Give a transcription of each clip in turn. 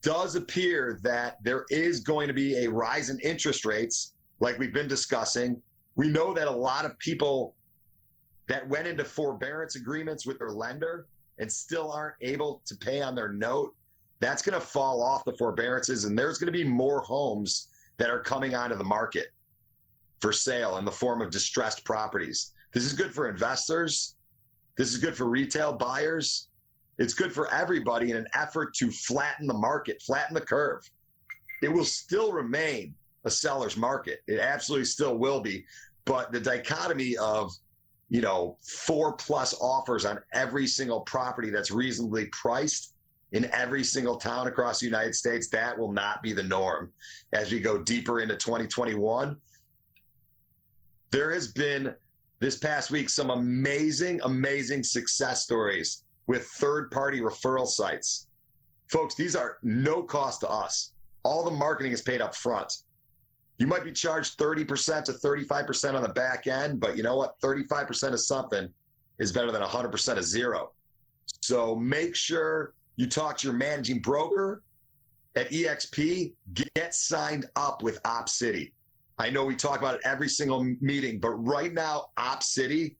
Does appear that there is going to be a rise in interest rates, like we've been discussing. We know that a lot of people that went into forbearance agreements with their lender and still aren't able to pay on their note, that's going to fall off the forbearances, and there's going to be more homes that are coming onto the market for sale in the form of distressed properties. This is good for investors. This is good for retail buyers. It's good for everybody in an effort to flatten the market, flatten the curve. It will still remain a seller's market. It absolutely still will be. But the dichotomy of, 4+ offers on every single property that's reasonably priced in every single town across the United States, that will not be the norm as we go deeper into 2021. There has been this past week some amazing, amazing success stories with third-party referral sites. Folks, these are no cost to us. All the marketing is paid up front. You might be charged 30% to 35% on the back end, but you know what? 35% of something is better than 100% of zero. So make sure you talk to your managing broker at EXP. Get signed up with OpCity. I know we talk about it every single meeting, but right now, OpCity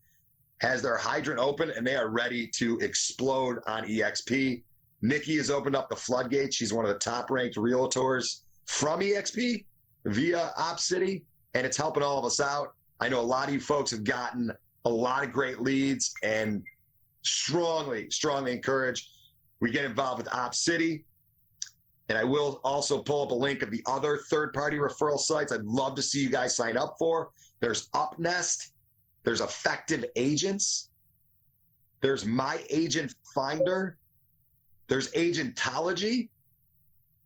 has their hydrant open and they are ready to explode on EXP. Nikki has opened up the floodgates. She's one of the top-ranked realtors from EXP via OpCity, and it's helping all of us out. I know a lot of you folks have gotten a lot of great leads, and strongly, strongly encourage we get involved with OpCity. And I will also pull up a link of the other third-party referral sites I'd love to see you guys sign up for. There's UpNest. There's Effective Agents. There's My Agent Finder. There's Agentology.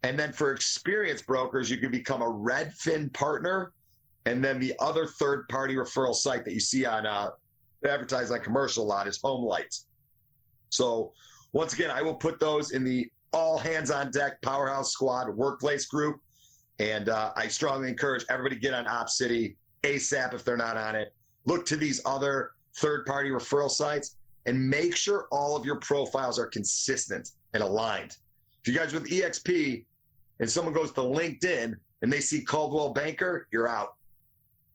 And then for experienced brokers, you can become a Redfin partner. And then the other third-party referral site that you see on advertised on commercial a lot is HomeLight. So once again, I will put those in the all hands on deck Powerhouse Squad workplace group. And I strongly encourage everybody to get on OpCity ASAP if they're not on it. Look to these other third-party referral sites and make sure all of your profiles are consistent and aligned. If you guys are with EXP and someone goes to LinkedIn and they see Coldwell Banker, you're out.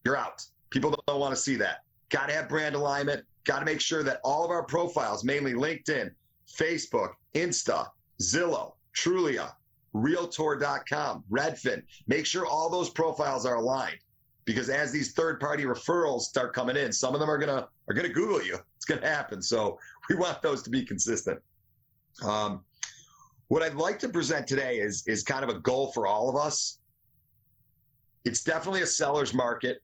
You're out. People don't want to see that. Got to have brand alignment. Got to make sure that all of our profiles, mainly LinkedIn, Facebook, Insta, Zillow, Trulia, Realtor.com, Redfin, make sure all those profiles are aligned. Because as these third-party referrals start coming in, some of them are gonna Google you. It's gonna happen. So we want those to be consistent. What I'd like to present today is kind of a goal for all of us. It's definitely a seller's market.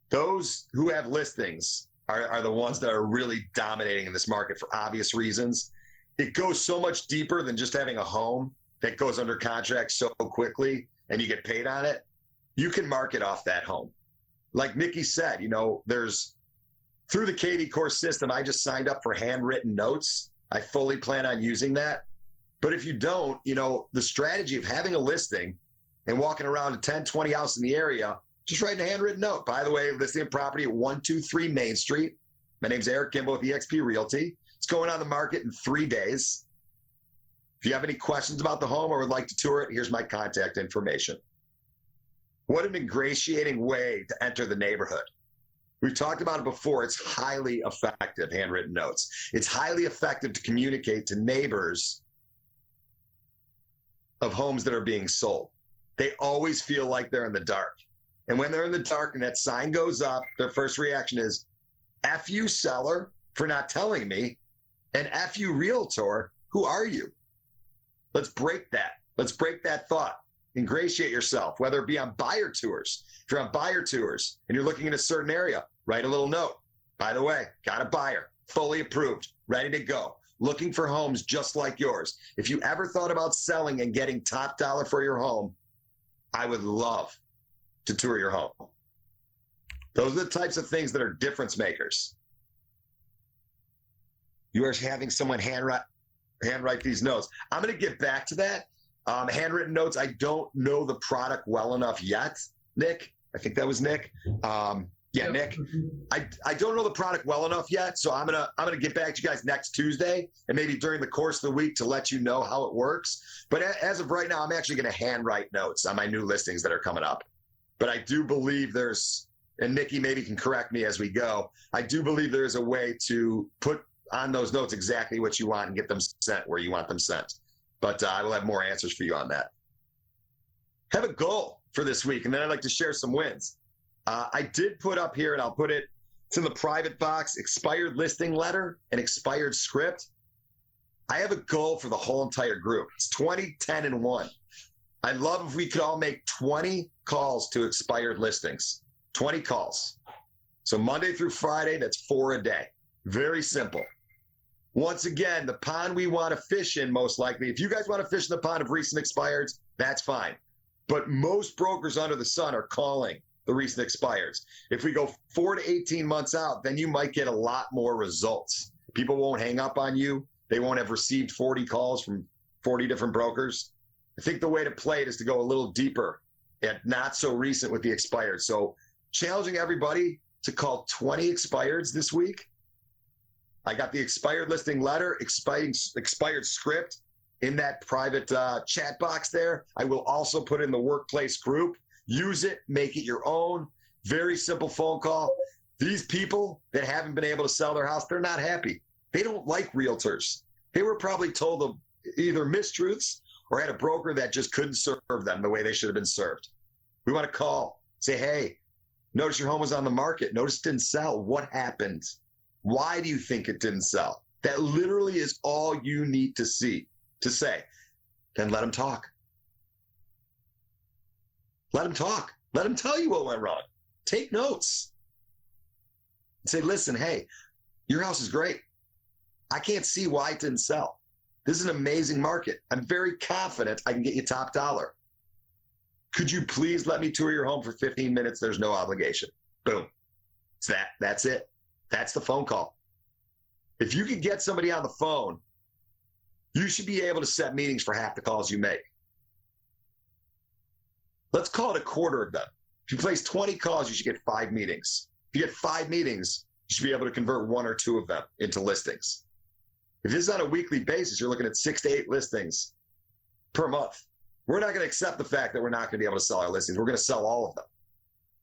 Those who have listings are the ones that are really dominating in this market for obvious reasons. It goes so much deeper than just having a home that goes under contract so quickly and you get paid on it. You can market off that home. Like Nikki said, there's through the KD course system, I just signed up for handwritten notes. I fully plan on using that. But if you don't, the strategy of having a listing and walking around a 10, 20 house in the area, just write a handwritten note. By the way, listing a property at 123 Main Street. My name's Erik Gimbel with eXp Realty. It's going on the market in 3 days. If you have any questions about the home or would like to tour it, here's my contact information. What an ingratiating way to enter the neighborhood. We've talked about it before. It's highly effective, handwritten notes. It's highly effective to communicate to neighbors of homes that are being sold. They always feel like they're in the dark. And when they're in the dark and that sign goes up, their first reaction is, F you, seller, for not telling me, and F you, realtor, who are you? Let's break that. Let's break that thought. Ingratiate yourself, whether it be on buyer tours. If you're on buyer tours and you're looking in a certain area, write a little note. By the way, got a buyer, fully approved, ready to go, looking for homes just like yours. If you ever thought about selling and getting top dollar for your home, I would love to tour your home. Those are the types of things that are difference makers. You are having someone handwrite these notes. I'm going to get back to that. Handwritten notes, I don't know the product well enough yet, Nick. I think that was Nick. Yeah, Nick, I don't know the product well enough yet, so I'm gonna get back to you guys next Tuesday and maybe during the course of the week to let you know how it works. But as of right now, I'm actually going to handwrite notes on my new listings that are coming up. But I do believe there's, and Nikki maybe can correct me as we go, I do believe there is a way to put on those notes exactly what you want and get them sent where you want them sent. But I will have more answers for you on that. Have a goal for this week, and then I'd like to share some wins. I did put up here, and I'll put it, it's in the private box, expired listing letter and expired script. I have a goal for the whole entire group. It's 20, 10, and 1. I'd love if we could all make 20 calls to expired listings. 20 calls. So Monday through Friday, that's 4 a day. Very simple. Once again, the pond we want to fish in, most likely, if you guys want to fish in the pond of recent expireds, that's fine. But most brokers under the sun are calling the recent expireds. If we go 4 to 18 months out, then you might get a lot more results. People won't hang up on you. They won't have received 40 calls from 40 different brokers. I think the way to play it is to go a little deeper and not so recent with the expired. So challenging everybody to call 20 expireds this week. I got the expired listing letter, expired script in that private chat box there. I will also put in the workplace group. Use it, make it your own. Very simple phone call. These people that haven't been able to sell their house, they're not happy. They don't like realtors. They were probably told either mistruths or had a broker that just couldn't serve them the way they should have been served. We want to call, say, hey, notice your home was on the market. Notice it didn't sell. What happened? Why do you think it didn't sell? That literally is all you need to say. Then let them talk. Let them talk. Let them tell you what went wrong. Take notes. Say, listen, hey, your house is great. I can't see why it didn't sell. This is an amazing market. I'm very confident I can get you top dollar. Could you please let me tour your home for 15 minutes? There's no obligation. Boom. It's that. That's it. That's the phone call. If you could get somebody on the phone, you should be able to set meetings for half the calls you make. Let's call it a quarter of them. If you place 20 calls, you should get 5 meetings. If you get 5 meetings, you should be able to convert 1 or 2 of them into listings. If this is on a weekly basis, you're looking at 6 to 8 listings per month. We're not going to accept the fact that we're not going to be able to sell our listings. We're going to sell all of them.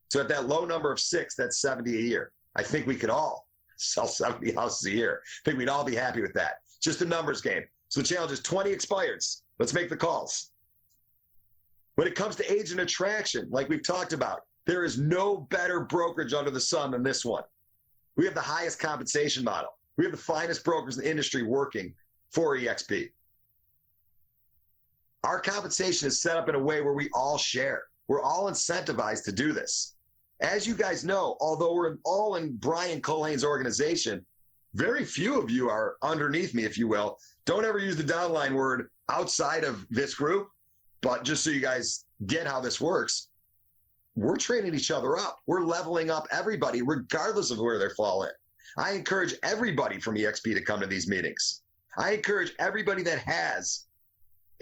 So at that low number of 6, that's 70 a year. I think we could all sell 70 houses a year. I think we'd all be happy with that. Just a numbers game. So the challenge is 20 expireds. Let's make the calls. When it comes to agent attraction, like we've talked about, there is no better brokerage under the sun than this one. We have the highest compensation model. We have the finest brokers in the industry working for EXP. Our compensation is set up in a way where we all share. We're all incentivized to do this. As you guys know, although we're all in Brian Culhane's organization, very few of you are underneath me, if you will. Don't ever use the downline word outside of this group, but just so you guys get how this works, we're training each other up. We're leveling up everybody, regardless of where they fall in. I encourage everybody from EXP to come to these meetings. I encourage everybody that has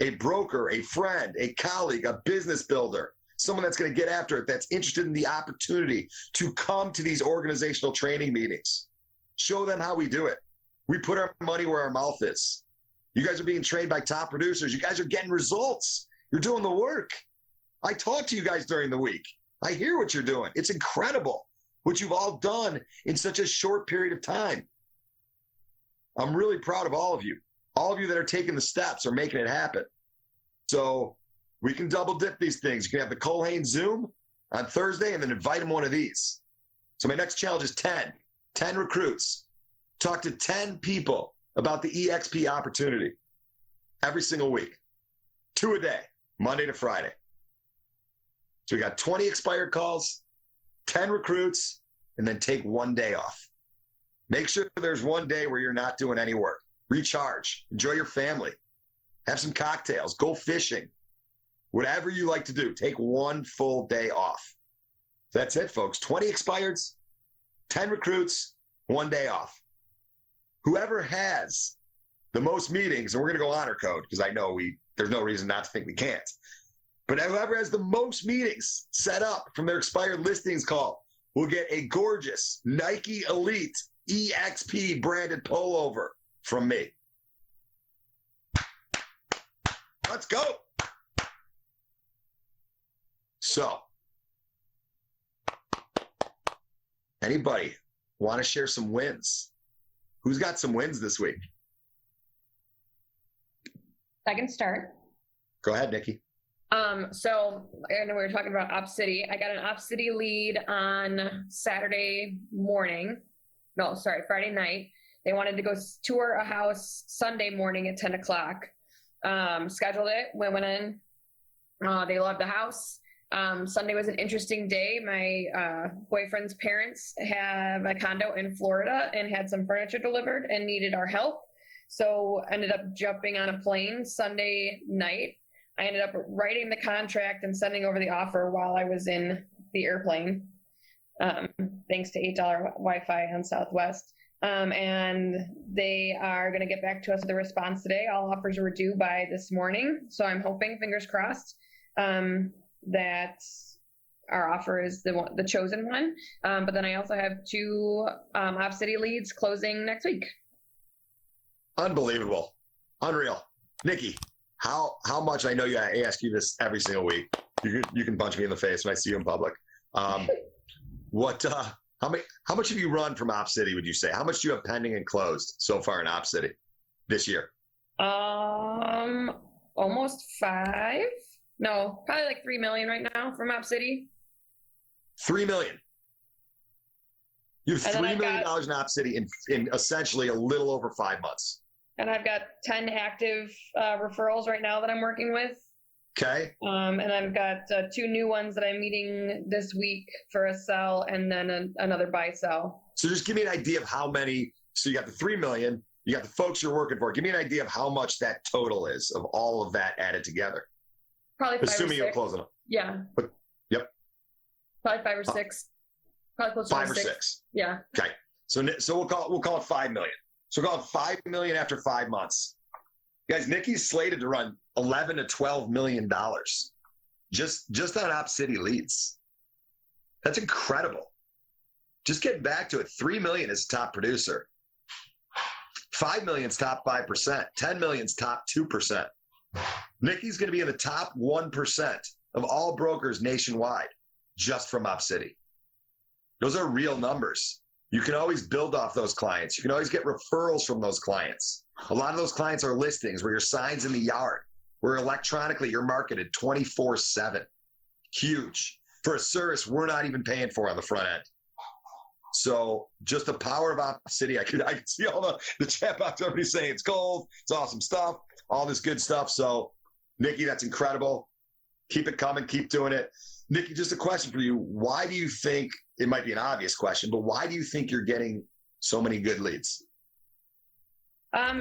a broker, a friend, a colleague, a business builder, someone that's going to get after it, that's interested in the opportunity to come to these organizational training meetings. Show them how we do it. We put our money where our mouth is. You guys are being trained by top producers. You guys are getting results. You're doing the work. I talk to you guys during the week. I hear what you're doing. It's incredible what you've all done in such a short period of time. I'm really proud of all of you. All of you that are taking the steps are making it happen. So we can double dip these things. You can have the Culhane Zoom on Thursday and then invite them one of these. So my next challenge is 10 recruits. Talk to 10 people about the EXP opportunity every single week. 2 a day, Monday to Friday. So we got 20 expired calls, 10 recruits, and then take 1 day off. Make sure there's 1 day where you're not doing any work. Recharge, enjoy your family, have some cocktails, go fishing, whatever you like to do. Take 1 full day off. That's it, folks. 20 expireds, 10 recruits, 1 day off. Whoever has the most meetings, and we're going to go honor code because I know there's no reason not to think we can't. But whoever has the most meetings set up from their expired listings call will get a gorgeous Nike Elite EXP branded pullover from me. Let's go. So, anybody want to share some wins? Who's got some wins this week? I can start. Go ahead, Nikki. So I know we were talking about Op City. I got an Op City lead on Friday night. They wanted to go tour a house Sunday morning at 10 o'clock. Scheduled it, went in. They loved the house. Sunday was an interesting day. My boyfriend's parents have a condo in Florida and had some furniture delivered and needed our help. So ended up jumping on a plane Sunday night. I ended up writing the contract and sending over the offer while I was in the airplane, thanks to $8 Wi-Fi on Southwest. And they are going to get back to us with a response today. All offers were due by this morning. So I'm hoping, fingers crossed, that our offer is the chosen one. But then I also have 2 Op City leads closing next week. Unbelievable. Unreal. Nikki, how much, I know I ask you this every single week. You can punch me in the face when I see you in public. How much have you run from Op City, would you say? How much do you have pending and closed so far in Op City this year? Almost 5. No, probably like 3 million right now from Op City. 3 million. You have $3 million in Op City in essentially a little over 5 months. And I've got 10 active referrals right now that I'm working with. Okay. And I've got 2 new ones that I'm meeting this week for a sell and then another buy sell. So just give me an idea of how many. So you got the 3 million, you got the folks you're working for. Give me an idea of how much that total is of all of that added together. Probably 5 Assuming or 6. you're closing them. Yeah. Yep. Probably 5 or 6. Probably close to 5 or 6. Yeah. Okay. So we'll call it 5 million. So we'll call it 5 million after 5 months. Guys, Nikki's slated to run $11 to $12 million just on Op City leads. That's incredible. Just getting back to it, 3 million is top producer. 5 million's top 5%. 10 million's top 2%. Nikki's going to be in the top 1% of all brokers nationwide just from Op City. Those are real numbers. You can always build off those clients. You can always get referrals from those clients. A lot of those clients are listings where your sign's in the yard, where electronically you're marketed 24/7. Huge. For a service we're not even paying for on the front end. So just the power of Op City. I could see all the chat box, everybody saying it's gold, it's awesome stuff, all this good stuff. So Nikki, that's incredible. Keep it coming, keep doing it. Nikki, just a question for you. Why do you think, it might be an obvious question, but why do you think you're getting so many good leads?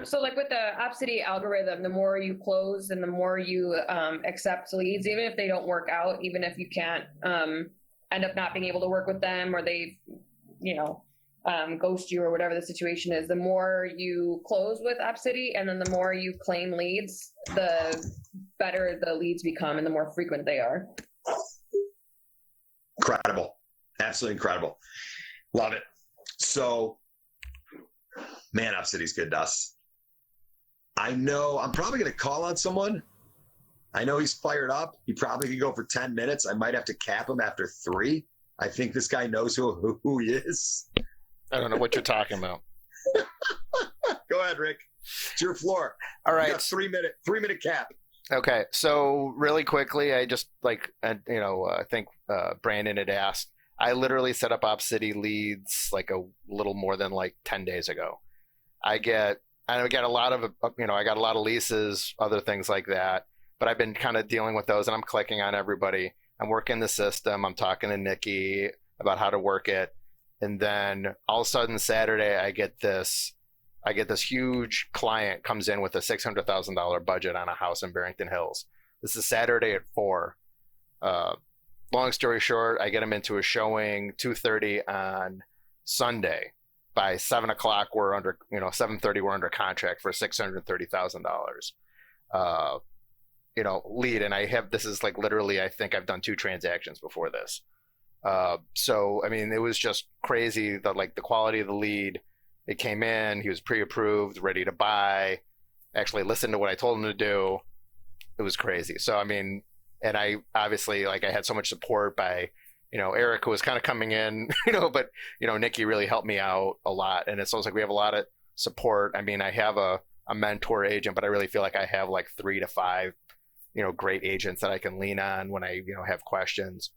So like with the Op City algorithm, the more you close and the more you accept leads, even if they don't work out, even if you can't end up not being able to work with them or they, ghost you or whatever the situation is, the more you close with Op City and then the more you claim leads, the better the leads become and the more frequent they are. Incredible. Absolutely incredible. Love it. So, man, Op City's good to us. I know I'm probably going to call on someone. I know he's fired up. He probably could go for 10 minutes. I might have to cap him after 3. I think this guy knows who he is. I don't know what you're talking about. Go ahead, Rick. It's your floor. All right. You got 3 minute cap. Okay. So really quickly, I just I think Brandon had asked, I literally set up Op City leads like a little more than 10 days ago. I got a lot of, I got a lot of leases, other things like that, but I've been kind of dealing with those and I'm clicking on everybody. I'm working the system. I'm talking to Nikki about how to work it. And then all of a sudden Saturday, I get this huge client comes in with a $600,000 budget on a house in Barrington Hills. This is Saturday at 4. Long story short, I get him into a showing 2:30 on Sunday. By 7 o'clock, we're under, 7:30, we're under contract for $630,000. Lead. And this is literally, I think I've done 2 transactions before this. So, I mean, it was just crazy that like the quality of the lead. It came in, he was pre-approved, ready to buy, actually listened to what I told him to do. It was crazy. So, I mean, and I obviously, like, I had so much support by, Erik, who was kind of coming in, but, Nikki really helped me out a lot. And it's almost like we have a lot of support. I mean, I have a mentor agent, but I really feel like I have like 3 to 5, great agents that I can lean on when I, have questions.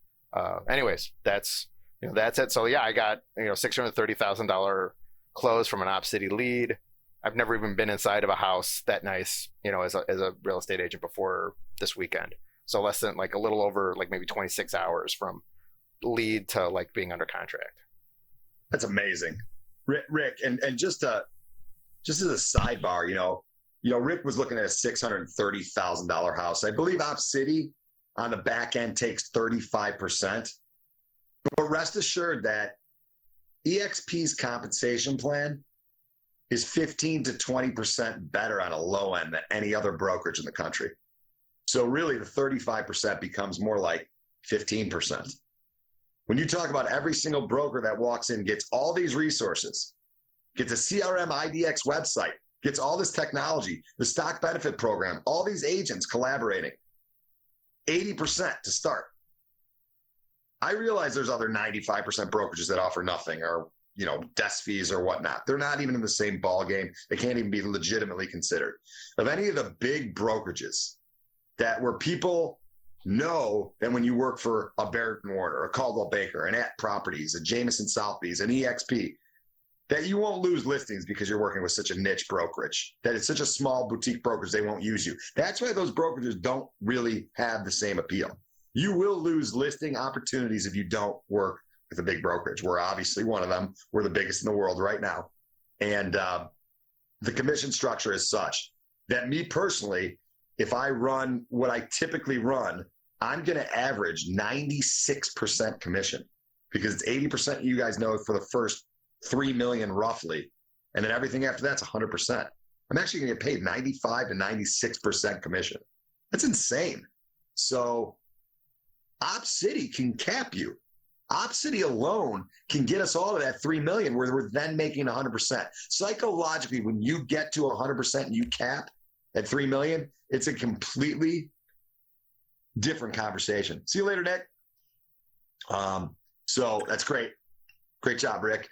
Anyways, that's it. So yeah, I got, $630,000 close from an Op City lead. I've never even been inside of a house that nice, as a real estate agent before this weekend. So less than like a little over like maybe 26 hours from lead to like being under contract. That's amazing, Rick. And just as a sidebar, Rick was looking at a $630,000 house. I believe Op City on the back end takes 35%. But rest assured that EXP's compensation plan is 15 to 20% better on a low end than any other brokerage in the country. So really the 35% becomes more like 15%. When you talk about every single broker that walks in, gets all these resources, gets a CRM IDX website, gets all this technology, the stock benefit program, all these agents collaborating, 80% to start. I realize there's other 95% brokerages that offer nothing or, desk fees or whatnot. They're not even in the same ball game. They can't even be legitimately considered. Of any of the big brokerages where people know that when you work for a Barrett and Warner, a Caldwell Baker, an At Properties, a Jameson Sotheby's, an EXP, that you won't lose listings because you're working with such a niche brokerage, that it's such a small boutique brokerage, they won't use you. That's why those brokerages don't really have the same appeal. You will lose listing opportunities if you don't work with a big brokerage. We're obviously one of them. We're the biggest in the world right now. And the commission structure is such that me personally, if I run what I typically run, I'm going to average 96% commission because it's 80% you guys know for the first 3 million roughly. And then everything after that's 100%. I'm actually going to get paid 95 to 96% commission. That's insane. So Op City can cap you. Op City alone can get us all to that 3 million where we're then making 100%. Psychologically, when you get to 100% and you cap at 3 million, it's a completely different conversation. See you later, Nick. So that's great. Great job, Rick.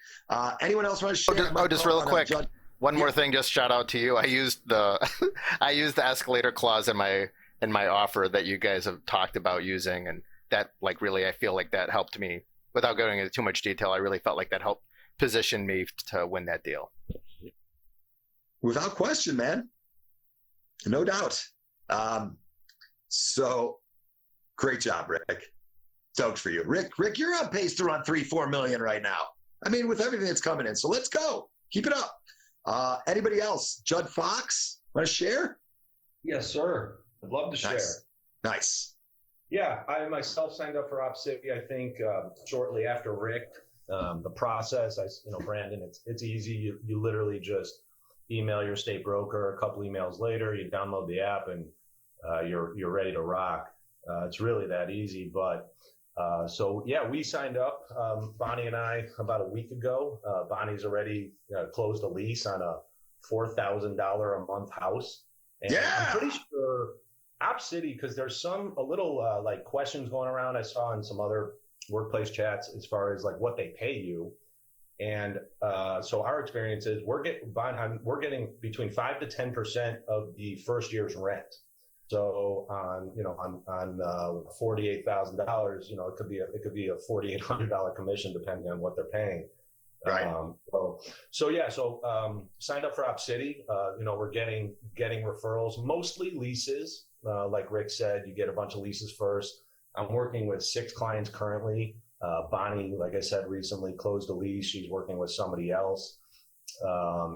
Anyone else want to share? Just real quick. One more thing, just shout out to you. I used the escalator clause in my offer that you guys have talked about using, and that like really I feel like that helped me. Without going into too much detail, I really felt like that helped position me to win that deal. Without question, man. No doubt. So great job, Rick. Stoked for you. Rick, you're on pace to run 3-4 million right now. I mean, with everything that's coming in. So let's go. Keep it up. Anybody else? Judd Fox, want to share? Yes, sir. I'd love to share. Nice. Yeah, I myself signed up for Op City, I think, shortly after Rick. The process, Brandon, it's easy. You literally just email your state broker. A couple emails later, you download the app, and you're ready to rock. It's really that easy. But so yeah, we signed up, Bonnie and I, about a week ago. Bonnie's already closed a lease on a $4,000 a month house, and yeah. I'm pretty sure Op City, because there's a little like questions going around I saw in some other workplace chats as far as like what they pay you. And so our experience is we're getting between 5 to 10% of the first year's rent. So on $48,000, it could be a $4,800 commission depending on what they're paying. Right. So signed up for Op City. We're getting referrals, mostly leases. Like Rick said, you get a bunch of leases first. I'm working with 6 clients currently. Bonnie, like I said, recently closed a lease. She's working with somebody else.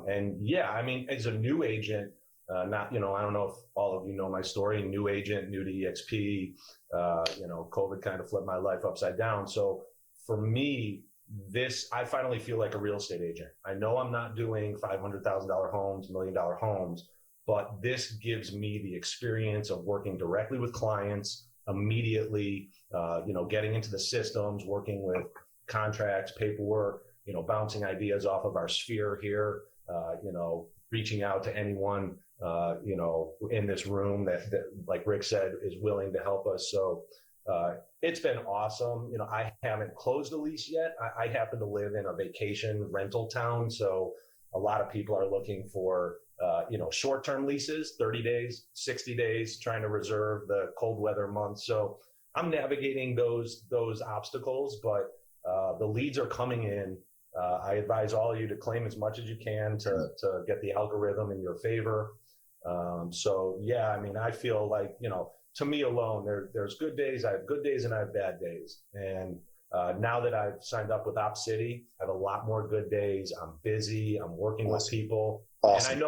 And yeah, I mean, as a new agent, I don't know if all of you know my story, new agent, new to EXP, COVID kind of flipped my life upside down. So for me, I finally feel like a real estate agent. I know I'm not doing $500,000 homes, $1 million homes, but this gives me the experience of working directly with clients, immediately, getting into the systems, working with contracts, paperwork, bouncing ideas off of our sphere here, reaching out to anyone, in this room that, like Rick said, is willing to help us. So it's been awesome. I haven't closed a lease yet. I happen to live in a vacation rental town. So a lot of people are looking for, short-term leases, 30 days, 60 days, trying to reserve the cold weather months. So I'm navigating those obstacles, but the leads are coming in. I advise all of you to claim as much as you can to get the algorithm in your favor. I feel like, to me alone, there's good days. I have good days and I have bad days. And now that I've signed up with Op City, I have a lot more good days. I'm busy. I'm working with people. Awesome. And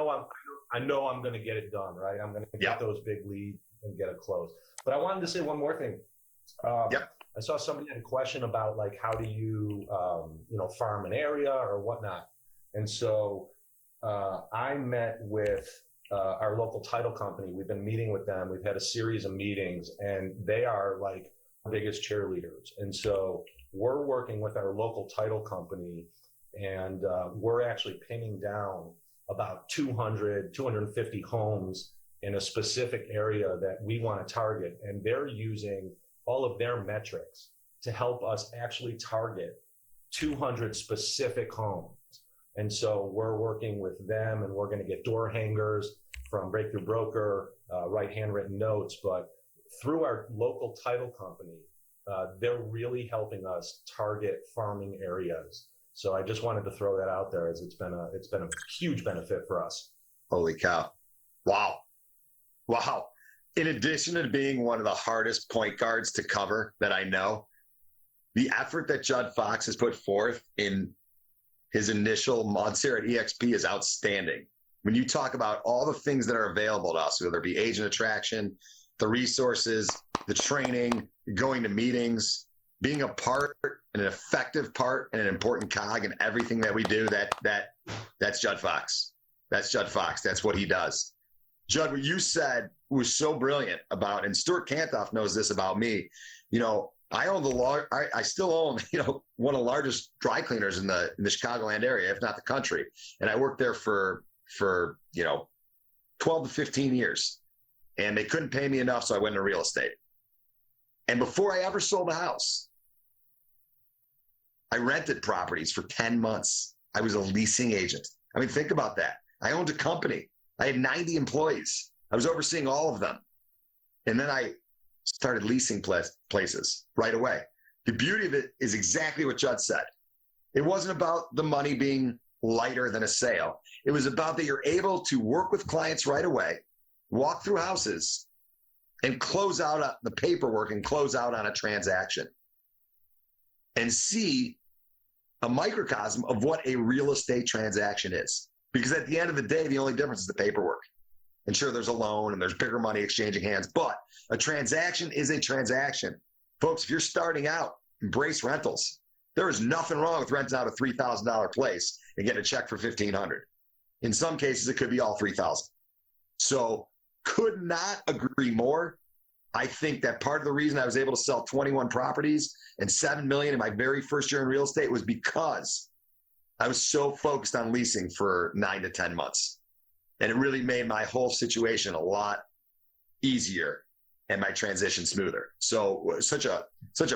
I know I'm going to get it done, right? I'm going to get those big leads and get it closed. But I wanted to say one more thing. I saw somebody had a question about, like, how do you, farm an area or whatnot. And so I met with our local title company. We've been meeting with them. We've had a series of meetings, and they are like our biggest cheerleaders. And so we're working with our local title company, and we're actually pinning down about 250 homes in a specific area that we want to target. And they're using all of their metrics to help us actually target 200 specific homes. And so we're working with them, and we're going to get door hangers from Breakthrough Broker, write handwritten notes. But through our local title company, they're really helping us target farming areas. So I just wanted to throw that out there, as it's been a huge benefit for us. Holy cow. Wow. In addition to being one of the hardest point guards to cover that I know, the effort that Judd Fox has put forth in his initial months here at EXP is outstanding. When you talk about all the things that are available to us, whether it be agent attraction, the resources, the training, going to meetings, being a part, an effective part, and an important cog in everything that we do, that's Judd Fox. That's Judd Fox. That's what he does. Judd, what you said was so brilliant about, and Stuart Kantoff knows this about me. I still own, one of the largest dry cleaners in the Chicagoland area, if not the country. And I worked there for 12 to 15 years, and they couldn't pay me enough. So I went into real estate. And before I ever sold a house, I rented properties for 10 months. I was a leasing agent. I mean, think about that. I owned a company. I had 90 employees. I was overseeing all of them. And then I started leasing places right away. The beauty of it is exactly what Judd said. It wasn't about the money being lighter than a sale. It was about that you're able to work with clients right away, walk through houses, and close out the paperwork and close out on a transaction, and see a microcosm of what a real estate transaction is. Because at the end of the day, the only difference is the paperwork. And sure, there's a loan and there's bigger money exchanging hands, but a transaction is a transaction. Folks, if you're starting out, embrace rentals. There is nothing wrong with renting out a $3,000 place and getting a check for $1,500. In some cases, it could be all $3,000. So could not agree more. I think that part of the reason I was able to sell 21 properties and $7 million in my very first year in real estate was because I was so focused on leasing for 9 to 10 months. And it really made my whole situation a lot easier and my transition smoother. So such a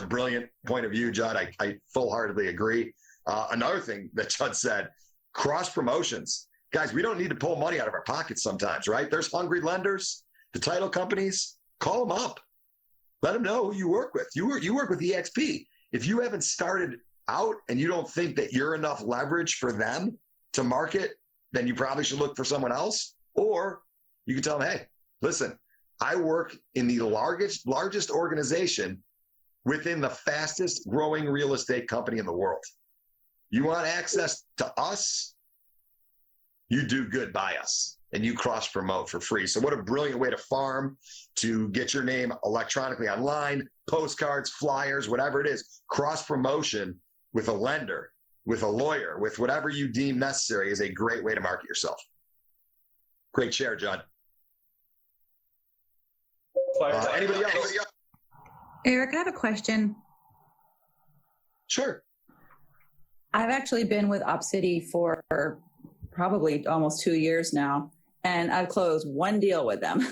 brilliant point of view, Judd. I full-heartedly agree. Another thing that Judd said, cross promotions. Guys, we don't need to pull money out of our pockets sometimes, right? There's hungry lenders, the title companies. Call them up. Let them know who you work with. You work with EXP. If you haven't started out and you don't think that you're enough leverage for them to market, then you probably should look for someone else. Or you can tell them, hey, listen, I work in the largest organization within the fastest growing real estate company in the world. You want access to us? You do good by us, and you cross promote for free. So what a brilliant way to farm, to get your name electronically online, postcards, flyers, whatever it is. Cross promotion with a lender, with a lawyer, with whatever you deem necessary is a great way to market yourself. Great share, Judd. Anybody else? Eric, I have a question. Sure. I've actually been with OpCity for probably almost 2 years now, and I've closed one deal with them.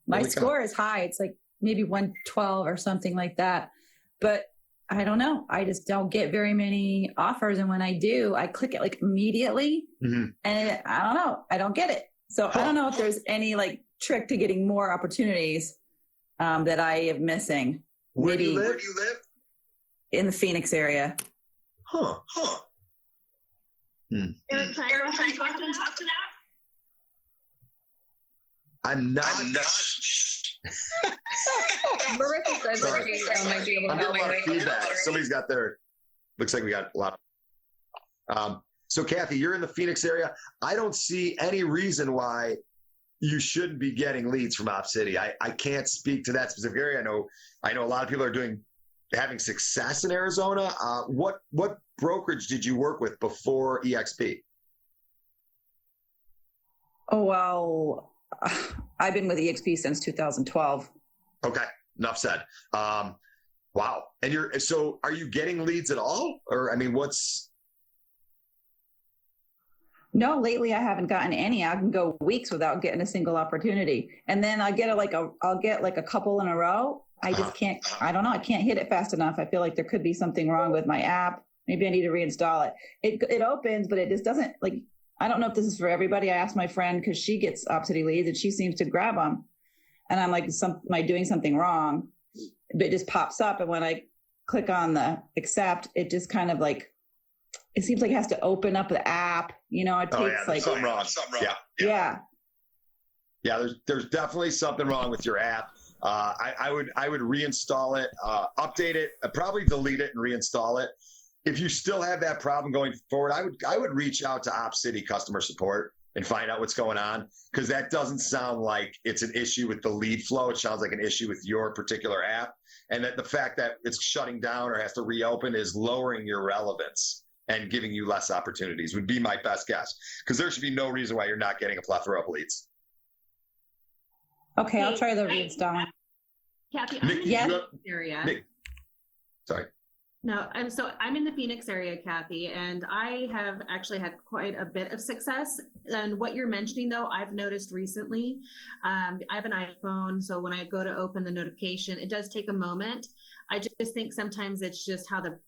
My Holy cow. score is high. It's like maybe 112 or something like that. But I don't know. I just don't get very many offers. And when I do, I click it like immediately. Mhm. And I don't know. I don't get it. So I don't know if there's any like trick to getting more opportunities that I am missing. Where do you Maybe- live? Where do you live? In the Phoenix area. Huh. Eric, can I talk to that? I'm not. Marissa says that she might be able I'm to getting a lot of help. feedback. Somebody's got their. Looks like we got a lot. So Kathy, you're in the Phoenix area. I don't see any reason why you shouldn't be getting leads from OpCity. I can't speak to that specific area. I know a lot of people are having success in Arizona. What brokerage did you work with before EXP? Oh, well, I've been with EXP since 2012. Okay, enough said. Wow. And are you getting leads at all? Or, I mean, No, lately I haven't gotten any. I can go weeks without getting a single opportunity. And then I'll get a couple in a row. I just can't, I don't know. I can't hit it fast enough. I feel like there could be something wrong with my app. Maybe I need to reinstall it. It opens, but it just doesn't I don't know if this is for everybody. I asked my friend because she gets OpCity leads and she seems to grab them. And I'm like, am I doing something wrong? But it just pops up. And when I click on the accept, it just kind of it seems like it has to open up the app. It takes there's something wrong. Yeah. There's definitely something wrong with your app. I would reinstall it, update it, probably delete it and reinstall it. If you still have that problem going forward, I would reach out to OpCity customer support and find out what's going on, because that doesn't sound like it's an issue with the lead flow. It sounds like an issue with your particular app, and that the fact that it's shutting down or has to reopen is lowering your relevance and giving you less opportunities would be my best guess, because there should be no reason why you're not getting a plethora of leads. Okay, I'll try the reinstalling. Kathy, I'm in the Yes. Phoenix area. Sorry. No, I'm in the Phoenix area, Kathy, and I have actually had quite a bit of success. And what you're mentioning, though, I've noticed recently. I have an iPhone, so when I go to open the notification, it does take a moment. I just think sometimes it's just how the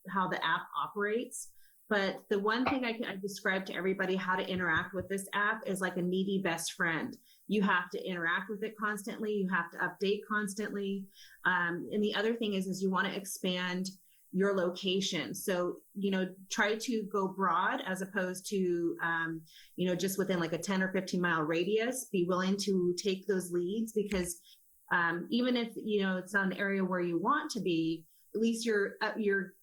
app operates. But the one thing I describe to everybody how to interact with this app is like a needy best friend. You have to interact with it constantly. You have to update constantly. And the other thing is you want to expand your location. So, try to go broad as opposed to, just within like a 10 or 15 mile radius. Be willing to take those leads, because even if, it's not an area where you want to be, at least you're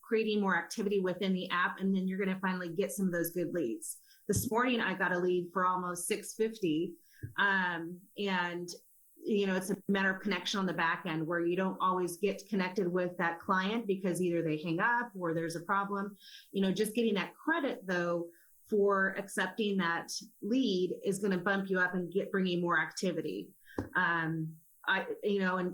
creating more activity within the app, and then you're going to finally get some of those good leads. This morning, I got a lead for almost 650. And it's a matter of connection on the back end where you don't always get connected with that client because either they hang up or there's a problem. Just getting that credit though for accepting that lead is going to bump you up and bringing more activity. And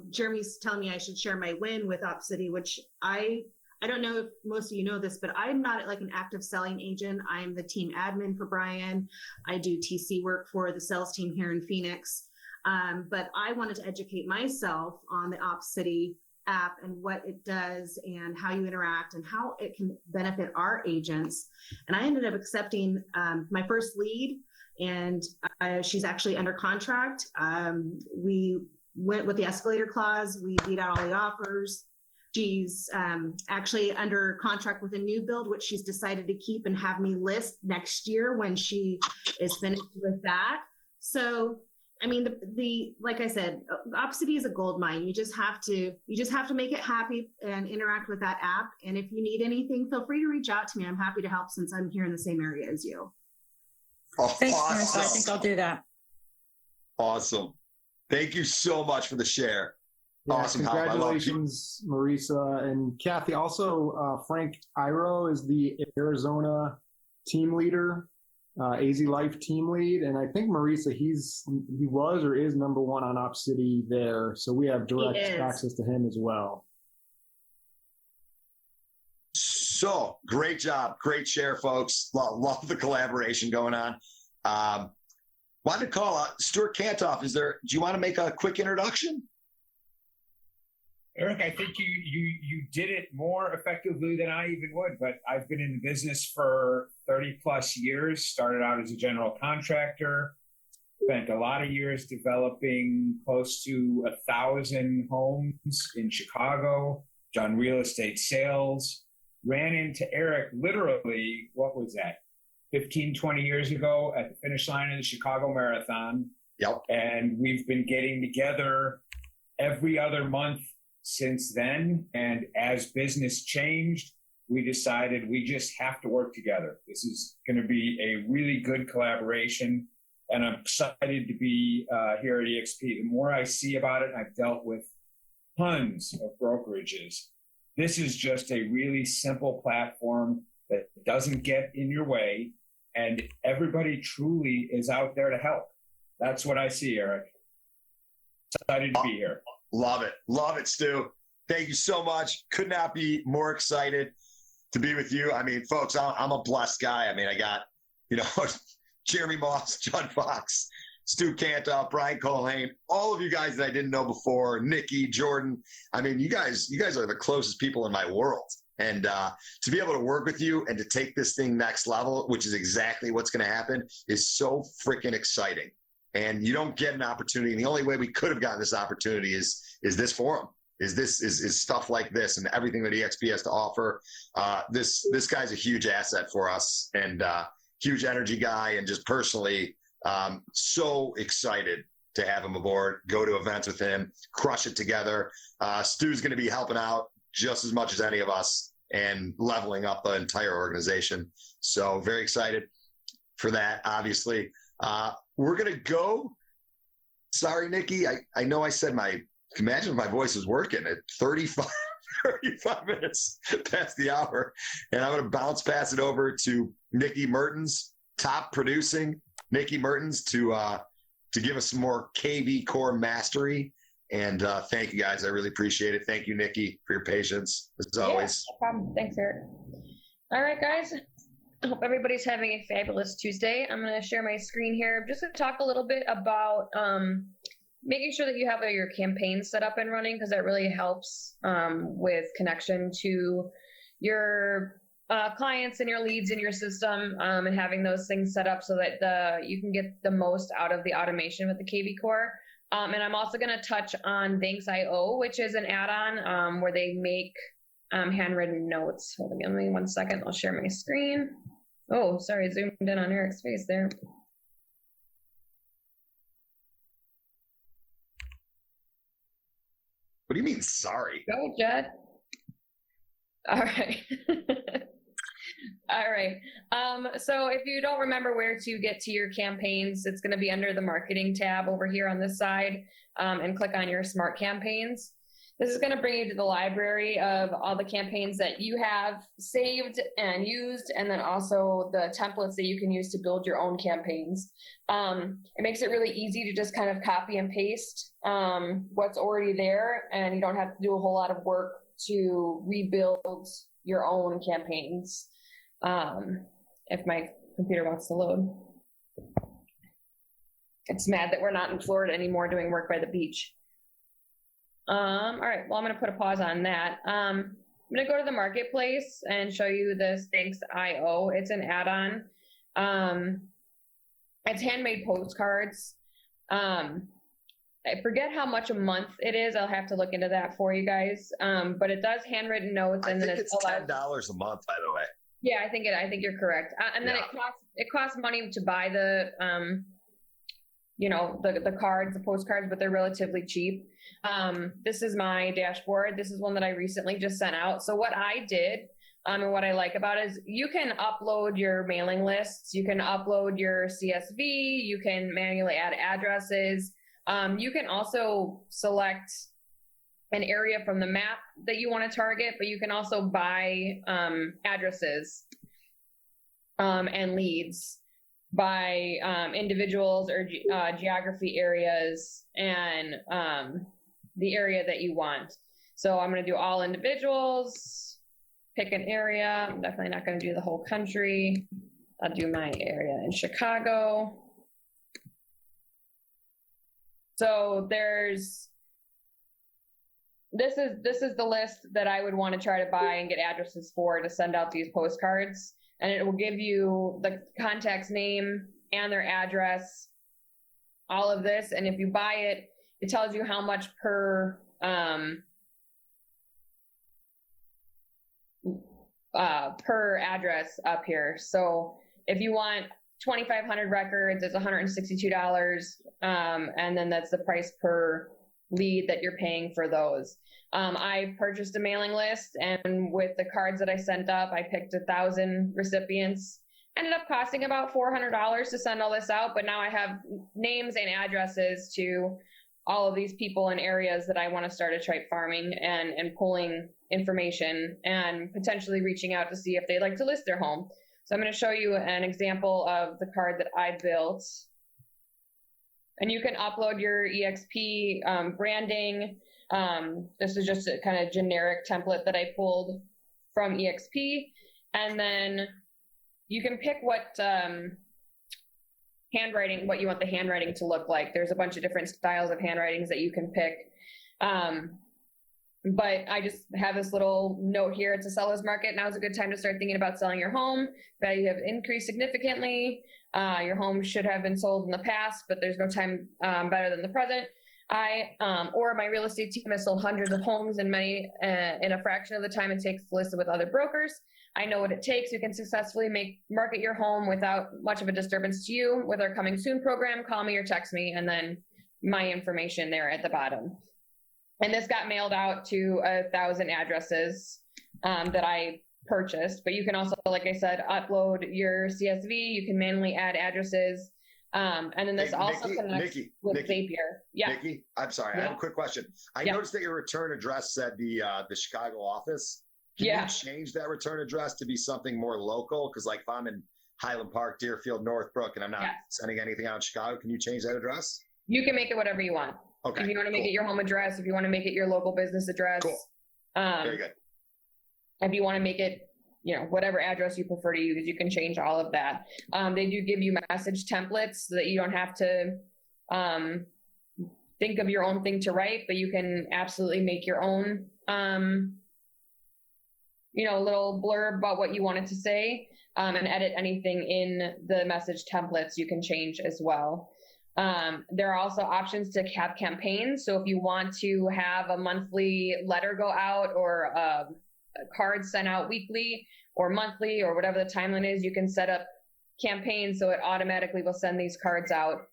Jeremy's telling me I should share my win with OpCity, which I don't know if most of you know this, but I'm not like an active selling agent. I'm the team admin for Brian. I do TC work for the sales team here in Phoenix. But I wanted to educate myself on the OpCity app and what it does and how you interact and how it can benefit our agents. And I ended up accepting my first lead, and she's actually under contract. We went with the escalator clause. We beat out all the offers. She's actually under contract with a new build, which she's decided to keep and have me list next year when she is finished with that. So, I mean, like I said, OpCity is a gold mine. You just have to make it happy and interact with that app. And if you need anything, feel free to reach out to me. I'm happy to help since I'm here in the same area as you. Oh, Thanks, awesome. Marissa. I think I'll do that. Awesome. Thank you so much for the share. Yeah, Awesome. Congratulations, Marissa and Kathy. Also, Frank Iro is the Arizona team leader, AZ Life team lead. And I think Marissa, he was or is #1 on OpCity there. So we have direct access to him as well. So great job. Great share, folks. Love the collaboration going on. Wanted to call out Stuart Kantoff. Do you want to make a quick introduction? Erik, I think you did it more effectively than I even would, but I've been in the business for 30 plus years, started out as a general contractor, spent a lot of years developing close to 1,000 homes in Chicago, done real estate sales, ran into Erik literally, what was that, 15, 20 years ago at the finish line of the Chicago Marathon. Yep. And we've been getting together every other month since then. And as business changed, we decided we just have to work together. This is going to be a really good collaboration. And I'm excited to be here at EXP. The more I see about it, I've dealt with tons of brokerages. This is just a really simple platform that doesn't get in your way. And everybody truly is out there to help. That's what I see, Erik. Excited to be here. Love it. Love it, Stu. Thank you so much. Could not be more excited to be with you. I mean, folks, I'm a blessed guy. I mean, I got, Jeremy Moss, Judd Fox, Stu Kantoff, Brian Colhane, all of you guys that I didn't know before, Nikki, Jordan. I mean, you guys are the closest people in my world. And to be able to work with you and to take this thing next level, which is exactly what's going to happen, is so freaking exciting. And you don't get an opportunity. And the only way we could have gotten this opportunity is this forum, is stuff like this and everything that EXP has to offer. This guy's a huge asset for us, and huge energy guy, and just personally so excited to have him aboard, go to events with him, crush it together. Stu's going to be helping out just as much as any of us and leveling up the entire organization. So very excited for that, obviously. We're going to go. Sorry, Nikki. I know I said imagine if my voice was working at 35 minutes past the hour. And I'm going to bounce pass it over to Nikki Mertens, top producing Nikki Mertens, to give us some more KV core mastery. And thank you, guys. I really appreciate it. Thank you, Nikki, for your patience, as always. No problem. Thanks, Erik. All right, guys. I hope everybody's having a fabulous Tuesday. I'm going to share my screen here. I'm just going to talk a little bit about making sure that you have your campaign set up and running, because that really helps with connection to your clients and your leads in your system, and having those things set up so that you can get the most out of the automation with the KV Core. And I'm also going to touch on Thanks.io, which is an add-on where they make handwritten notes. Hold on, give me 1 second. I'll share my screen. Oh, sorry, zoomed in on Erik's face there. What do you mean, sorry? Go, Jed. All right. All right. So if you don't remember where to get to your campaigns, it's going to be under the marketing tab over here on this side, and click on your smart campaigns. This is going to bring you to the library of all the campaigns that you have saved and used, and then also the templates that you can use to build your own campaigns. It makes it really easy to just kind of copy and paste what's already there, and you don't have to do a whole lot of work to rebuild your own campaigns. If my computer wants to load. It's mad that we're not in Florida anymore doing work by the beach. All right, well, I'm going to put a pause on that. I'm going to go to the marketplace and show you this Thanks.io. It's an add-on. It's handmade postcards. I forget how much a month it is. I'll have to look into that for you guys. But it does handwritten notes, and I then think it's $10 a month, by the way. Yeah, I think you're correct. And then it costs money to buy the the cards, the postcards, but they're relatively cheap. This is my dashboard. This is one that I recently just sent out. So what I did, and what I like about it is you can upload your mailing lists, you can upload your CSV, you can manually add addresses. You can also select an area from the map that you want to target, but you can also buy addresses and leads by individuals or geography areas and the area that you want. So I'm going to do all individuals, pick an area. I'm definitely not going to do the whole country. I'll do my area in Chicago. So this is the list that I would want to try to buy and get addresses for to send out these postcards. And it will give you the contact's name and their address, all of this. And if you buy it, it tells you how much per address up here. So if you want 2,500 records, it's $162. And then that's the price per lead that you're paying for those. I purchased a mailing list, and with the cards that I sent up, I picked 1,000 recipients. Ended up costing about $400 to send all this out, but now I have names and addresses to all of these people in areas that I want to start a tripe farming and pulling information and potentially reaching out to see if they'd like to list their home. So I'm going to show you an example of the card that I built. And you can upload your EXP branding. This is just a kind of generic template that I pulled from EXP. And then you can pick what handwriting, what you want the handwriting to look like. There's a bunch of different styles of handwritings that you can pick. But I just have this little note here. It's a seller's market. Now's a good time to start thinking about selling your home. Value have increased significantly. Your home should have been sold in the past, but there's no time better than the present. Or my real estate team has sold hundreds of homes in a fraction of the time it takes to list it with other brokers. I know what it takes. You can successfully market your home without much of a disturbance to you with our Coming Soon program. Call me or text me, and then my information there at the bottom. And this got mailed out to 1,000 addresses that I purchased. But you can also, like I said, upload your CSV. You can manually add addresses. And then this also connects with Zapier. Yeah. Nikki, I'm sorry. I have a quick question. I noticed that your return address said the Chicago office. Can you change that return address to be something more local? Because like if I'm in Highland Park, Deerfield, Northbrook, and I'm not sending anything out in Chicago, can you change that address? You can make it whatever you want. Okay. If you want to make it your home address, if you want to make it your local business address. Cool. Very good. If you want to make it, whatever address you prefer to use, you can change all of that. They do give you message templates so that you don't have to think of your own thing to write, but you can absolutely make your own, little blurb about what you wanted to say, and edit anything in the message templates you can change as well. There are also options to cap campaigns. So if you want to have a monthly letter go out or a card sent out weekly or monthly or whatever the timeline is, you can set up campaigns so it automatically will send these cards out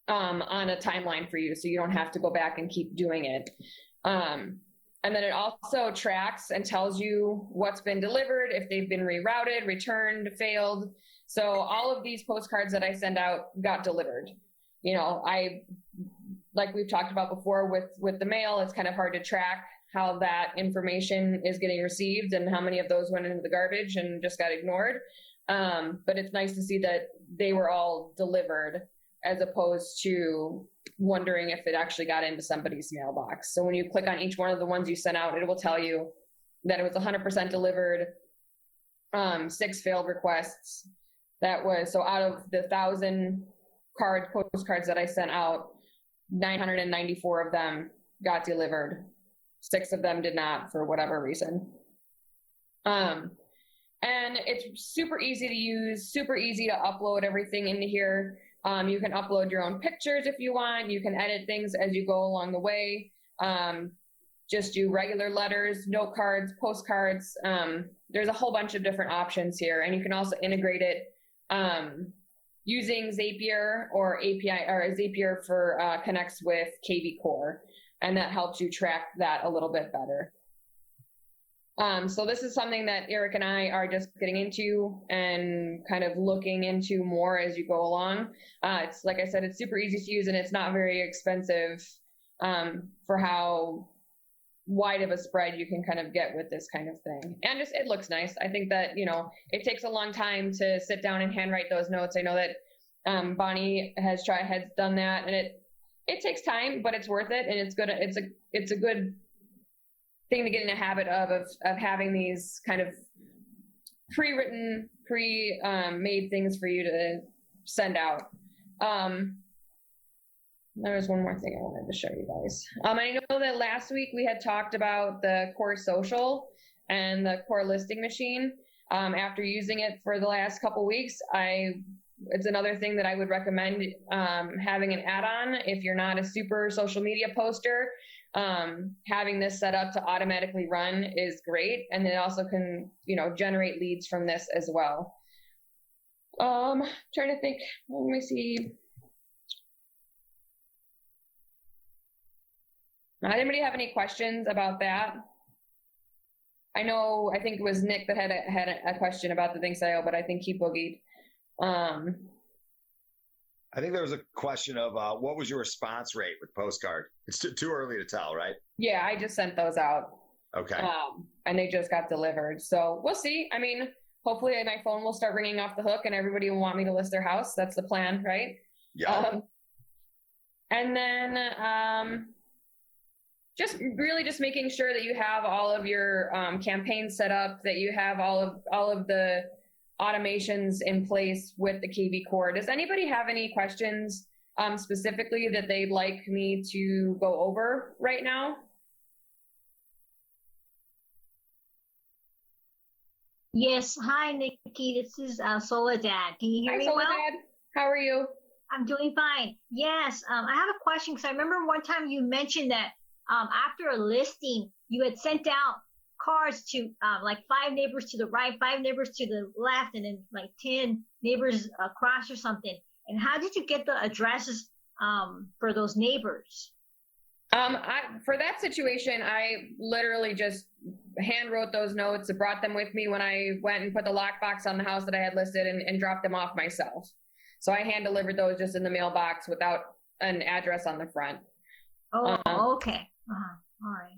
on a timeline for you, so you don't have to go back and keep doing it. And then it also tracks and tells you what's been delivered, if they've been rerouted, returned, failed. So all of these postcards that I send out got delivered. Like we've talked about before with the mail, it's kind of hard to track how that information is getting received and how many of those went into the garbage and just got ignored. But it's nice to see that they were all delivered as opposed to wondering if it actually got into somebody's mailbox. So when you click on each one of the ones you sent out, it will tell you that it was 100% delivered, 6 failed requests. So out of the 1,000 postcards that I sent out, 994 of them got delivered. 6 of them did not for whatever reason. And it's super easy to use, super easy to upload everything into here. You can upload your own pictures if you want. You can edit things as you go along the way. Just do regular letters, note cards, postcards. There's a whole bunch of different options here. And you can also integrate it using Zapier or API, or Zapier for connects with KV Core. And that helps you track that a little bit better. So this is something that Erik and I are just getting into and kind of looking into more as you go along. It's like I said, it's super easy to use and it's not very expensive for how wide of a spread you can kind of get with this kind of thing. And just, it looks nice. I think that, it takes a long time to sit down and handwrite those notes. I know that Bonnie has done that, and it takes time, but it's worth it. And it's good. It's a good thing to get in a habit of having these kind of pre-written, made things for you to send out. There was one more thing I wanted to show you guys. I know that last week we had talked about the Core Social and the Core Listing Machine. After using it for the last couple weeks, it's another thing that I would recommend having an add-on if you're not a super social media poster. Having this set up to automatically run is great, and it also can, generate leads from this as well. Trying to think. Let me see. Anybody have any questions about that? I think it was Nick that had a question about the ThinkSale, but I think he boogied. I think there was a question of what was your response rate with Postcard? It's too early to tell, right? Yeah, I just sent those out. Okay. And they just got delivered. So we'll see. I mean, hopefully my phone will start ringing off the hook and everybody will want me to list their house. That's the plan, right? Yeah. And then just making sure that you have all of your campaigns set up, that you have all of the automations in place with the KV Core. Does anybody have any questions specifically that they'd like me to go over right now? Yes. Hi, Nikki. This is Soledad. Can you hear me Soledad. well? How are you? I'm doing fine. Yes. I have a question because I remember one time you mentioned that after a listing, you had sent out cards to like 5 neighbors to the right, 5 neighbors to the left, and then like 10 neighbors across or something. And how did you get the addresses for those neighbors? For that situation, I literally just hand wrote those notes and brought them with me when I went and put the lockbox on the house that I had listed and dropped them off myself. So I hand delivered those just in the mailbox without an address on the front. Oh, okay. All right.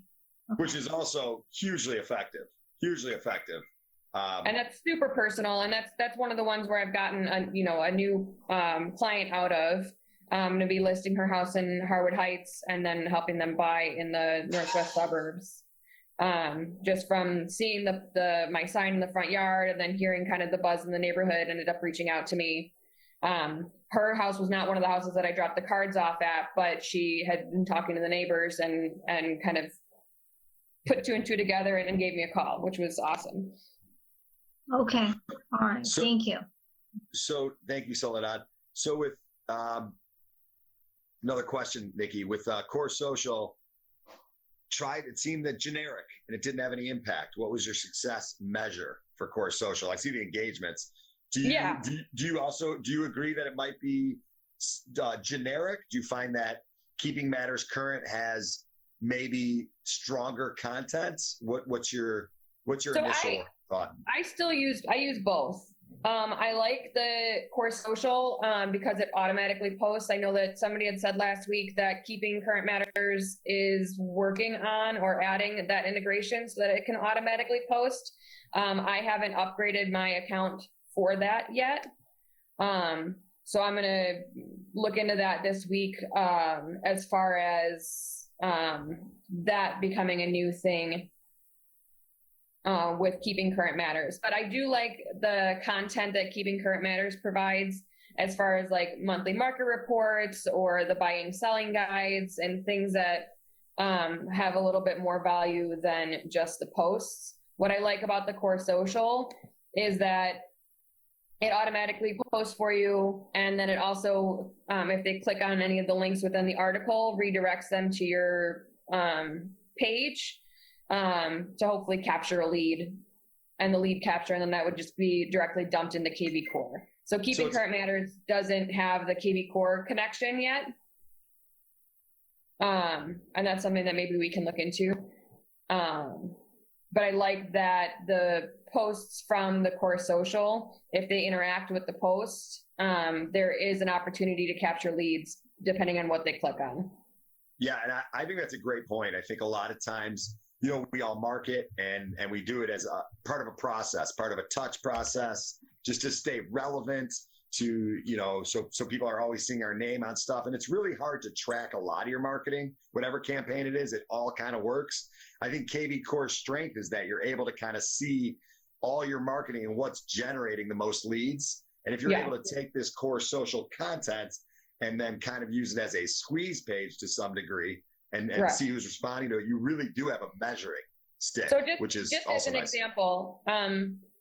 Okay. Which is also hugely effective. And that's super personal. And that's one of the ones where I've gotten a new client out of. I'm going to be listing her house in Harwood Heights and then helping them buy in the northwest suburbs. Just from seeing my sign in the front yard and then hearing kind of the buzz in the neighborhood, ended up reaching out to me. Her house was not one of the houses that I dropped the cards off at, but she had been talking to the neighbors and kind of put 2 and 2 together and gave me a call, which was awesome. Okay. All right. Thank you. So thank you, Soledad. So with another question, Nikki, with Core Social, it seemed that generic and it didn't have any impact. What was your success measure for Core Social? I see the engagements. Do you agree that it might be generic? Do you find that Keeping Matters Current has maybe stronger content? What's your initial thought? I use both. I like the Core Social because it automatically posts. I know that somebody had said last week that Keeping Current Matters is working on or adding that integration so that it can automatically post. I haven't upgraded my account for that yet. So I'm going to look into that this week as far as that becoming a new thing with Keeping Current Matters. But I do like the content that Keeping Current Matters provides as far as like monthly market reports or the buying selling guides and things that have a little bit more value than just the posts. What I like about the Core Social is that it automatically posts for you, and then it also, if they click on any of the links within the article, redirects them to your page to hopefully capture a lead, and the lead capture, and then that would just be directly dumped into KV Core. So Keeping Current Matters doesn't have the KV Core connection yet, and that's something that maybe we can look into. But I like that the posts from the Core Social, if they interact with the post, there is an opportunity to capture leads depending on what they click on. Yeah, and I think that's a great point. I think a lot of times, we all market and we do it as a part of a process, part of a touch process, just to stay relevant, to, so people are always seeing our name on stuff. And it's really hard to track a lot of your marketing, whatever campaign it is, it all kind of works. I think KV Core's strength is that you're able to kind of see all your marketing and what's generating the most leads. And if you're able to take this core social content and then kind of use it as a squeeze page to some degree and see who's responding to it, you really do have a measuring stick, So which is just also as an nice. example,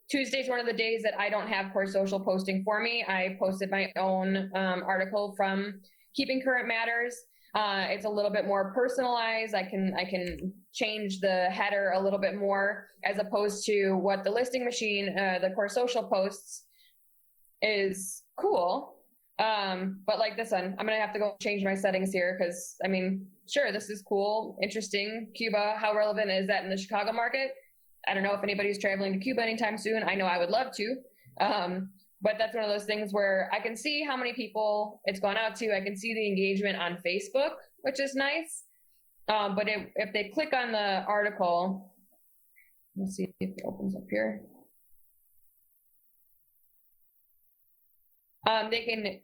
Tuesday's one of the days that I don't have Core Social posting for me. I posted my own article from Keeping Current Matters. It's a little bit more personalized. I can change the header a little bit more as opposed to what the listing machine, the Core Social posts is cool. But like this one, I'm going to have to go change my settings here because, I mean, sure, this is cool, interesting. Cuba, how relevant is that in the Chicago market? I don't know if anybody's traveling to Cuba anytime soon. I know I would love to. But that's one of those things where I can see how many people it's gone out to. I can see the engagement on Facebook, which is nice. But if they click on the article, let's see if it opens up here. They can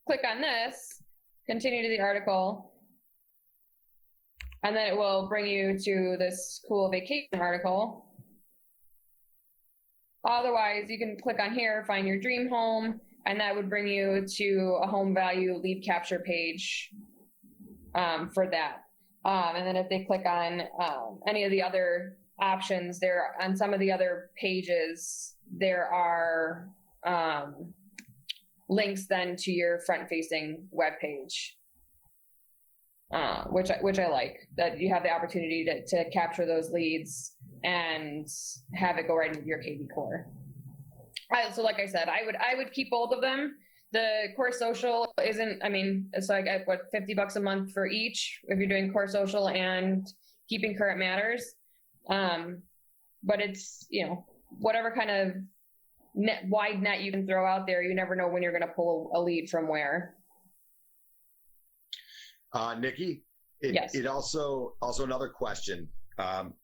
click on this, continue to the article, and then it will bring you to this cool vacation article. Otherwise, you can click on here, find your dream home, and that would bring you to a home value lead capture page for that. And then if they click on any of the other options, there on some of the other pages, there are links then to your front-facing web page, which I like, that you have the opportunity to capture those leads and have it go right into your KV Core. So like I said, I would keep both of them. The Core Social isn't, I mean, it's like at what, $50 a month for each if you're doing Core Social and Keeping Current Matters. But it's, whatever kind of wide net you can throw out there, you never know when you're going to pull a lead from where. Nikki, Yes. It also another question.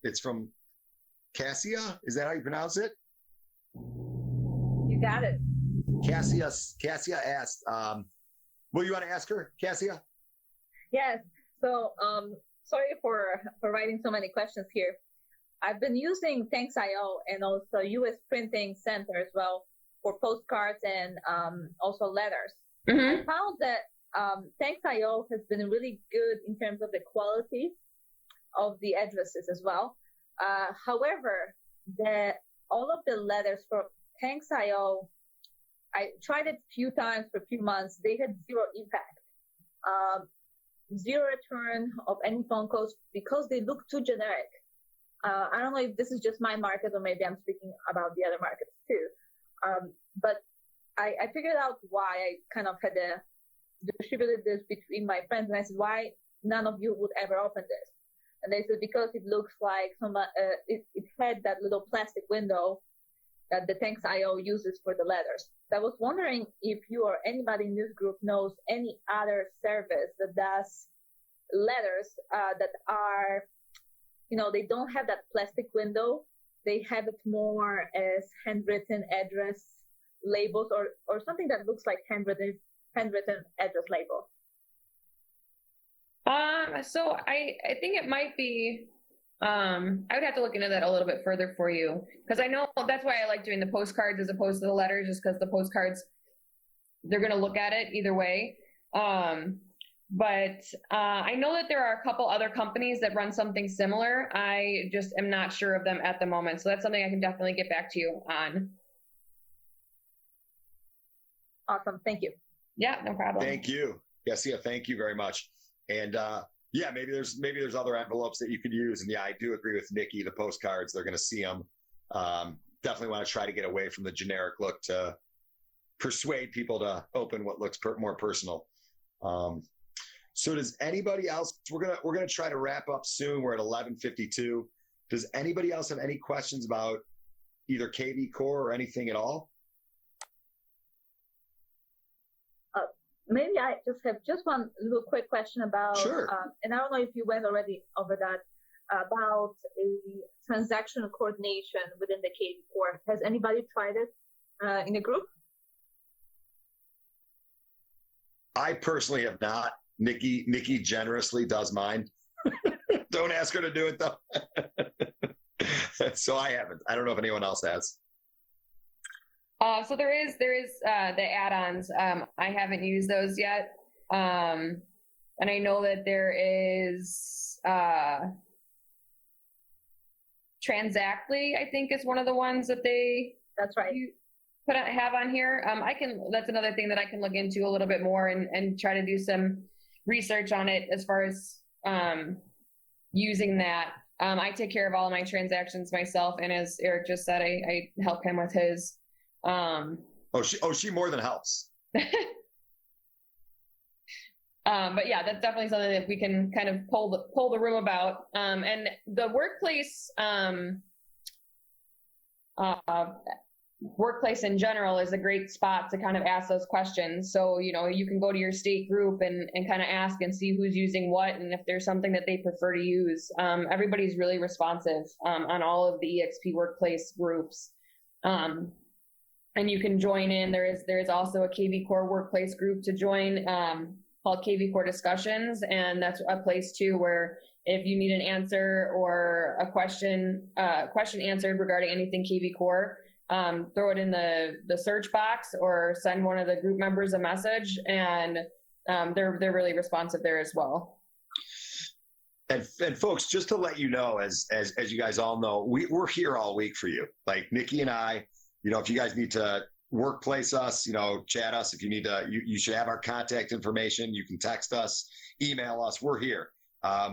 It's from Cassia. Is that how you pronounce it? You got it. Cassia asked, well, you want to ask her, Cassia? Yes. So, sorry for writing so many questions here. I've been using Thanks.io and also US Printing Center as well for postcards and also letters. I found that Thanks.io has been really good in terms of the quality of the addresses as well. However, all of the letters for Thanks.io, I tried it a few times for a few months. They had zero impact, zero return of any phone calls because they look too generic. I don't know if this is just my market or maybe I'm speaking about the other markets too. But I figured out why. I kind of had distributed this between my friends and I said, why none of you would ever open this? And they said, because it looks like it had that little plastic window that the Thanks.io uses for the letters. So I was wondering if you or anybody in this group knows any other service that does letters that are, they don't have that plastic window. They have it more as handwritten address labels or something that looks like handwritten address label. So I think it might be, I would have to look into that a little bit further for you, because I know that's why I like doing the postcards as opposed to the letters, just because the postcards, they're going to look at it either way. But I know that there are a couple other companies that run something similar. I just am not sure of them at the moment. So that's something I can definitely get back to you on. Awesome. Thank you. Yeah, no problem. Thank you. Yes, yeah, thank you very much. And yeah, maybe there's other envelopes that you could use. And yeah, I do agree with Nikki. The postcards, they're going to see them. Definitely want to try to get away from the generic look to persuade people to open what looks more personal. So does anybody else? We're gonna try to wrap up soon. We're at 11:52. Does anybody else have any questions about either KV Core or anything at all? Maybe I just have one little quick question about, Sure. And I don't know if you went already over that, about a transaction coordination within the KV Core. Has anybody tried it in a group? I personally have not. Nikki generously does mine. Don't ask her to do it though. So I haven't. I don't know if anyone else has. So there is the add-ons. I haven't used those yet. And I know that there is Transactly, I think, is one of the ones that That's right. have on here. That's another thing that I can look into a little bit more and try to do some research on it as far as using that. I take care of all of my transactions myself, and as Erik just said, I help him with his. She more than helps. But yeah, that's definitely something that we can kind of pull the room about. And the workplace in general is a great spot to kind of ask those questions. So, you can go to your state group and kind of ask and see who's using what, and if there's something that they prefer to use. Everybody's really responsive on all of the EXP workplace groups. And you can join in. There is also a KV Core workplace group to join called KV Core Discussions, and that's a place too where if you need an answer or a question answered regarding anything KV Core, throw it in the search box or send one of the group members a message, and they're really responsive there as well. And folks, just to let you know, as you guys all know, we're here all week for you. Like Nikki and I, if you guys need to workplace us, chat us. If you need to, you should have our contact information. You can text us, email us. We're here.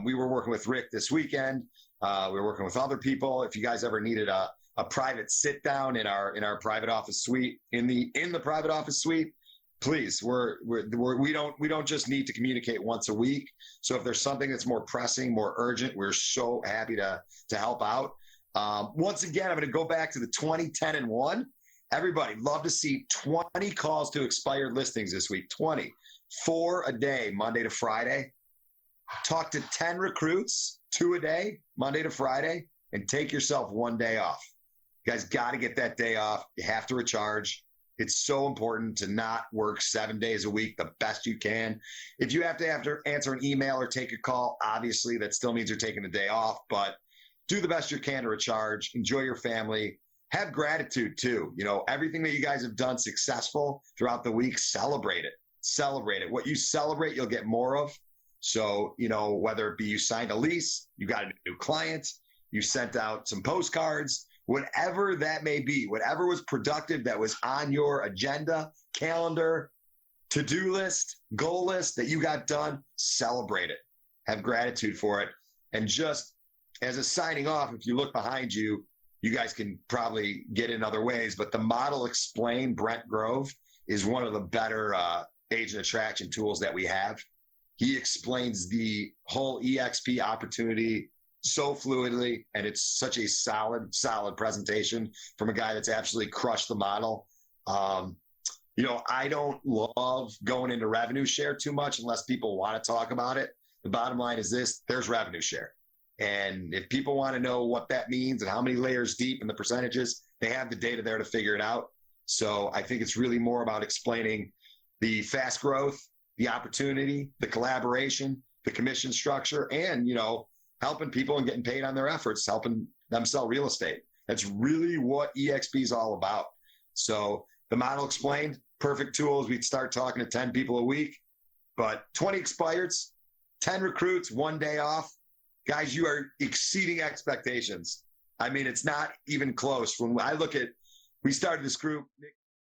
We were working with Rick this weekend. We were working with other people. If you guys ever needed a private sit down in our private office suite, in the private office suite, please, we don't just need to communicate once a week. So if there's something that's more pressing, more urgent, we're so happy to help out. Once again, I'm going to go back to the 20, 10, and 1. Everybody, love to see 20 calls to expired listings this week. 20, 4 a day, Monday to Friday. Talk to 10 recruits, 2 a day, Monday to Friday, and take yourself 1 day off. You guys got to get that day off. You have to recharge. It's so important to not work 7 days a week the best you can. If you have to answer an email or take a call, obviously that still means you're taking the day off, but do the best you can to recharge. Enjoy your family. Have gratitude too. Everything that you guys have done successful throughout the week, celebrate it. Celebrate it. What you celebrate, you'll get more of. So, whether it be you signed a lease, you got a new client, you sent out some postcards, whatever that may be, whatever was productive that was on your agenda, calendar, to-do list, goal list that you got done, celebrate it. Have gratitude for it. And just as a signing off, if you look behind you, you guys can probably get in other ways, but the Model Explain Brent Grove is one of the better agent attraction tools that we have. He explains the whole EXP opportunity so fluidly, and it's such a solid presentation from a guy that's absolutely crushed the model. I don't love going into revenue share too much unless people want to talk about it. The bottom line is this: there's revenue share. And if people want to know what that means and how many layers deep and the percentages, they have the data there to figure it out. So I think it's really more about explaining the fast growth, the opportunity, the collaboration, the commission structure, and, helping people and getting paid on their efforts, helping them sell real estate. That's really what EXP is all about. So the Model Explained, perfect tools. We'd start talking to 10 people a week, but 20 expireds, 10 recruits, 1 day off. Guys, you are exceeding expectations. I mean, it's not even close. When I look at, we started this group, Nick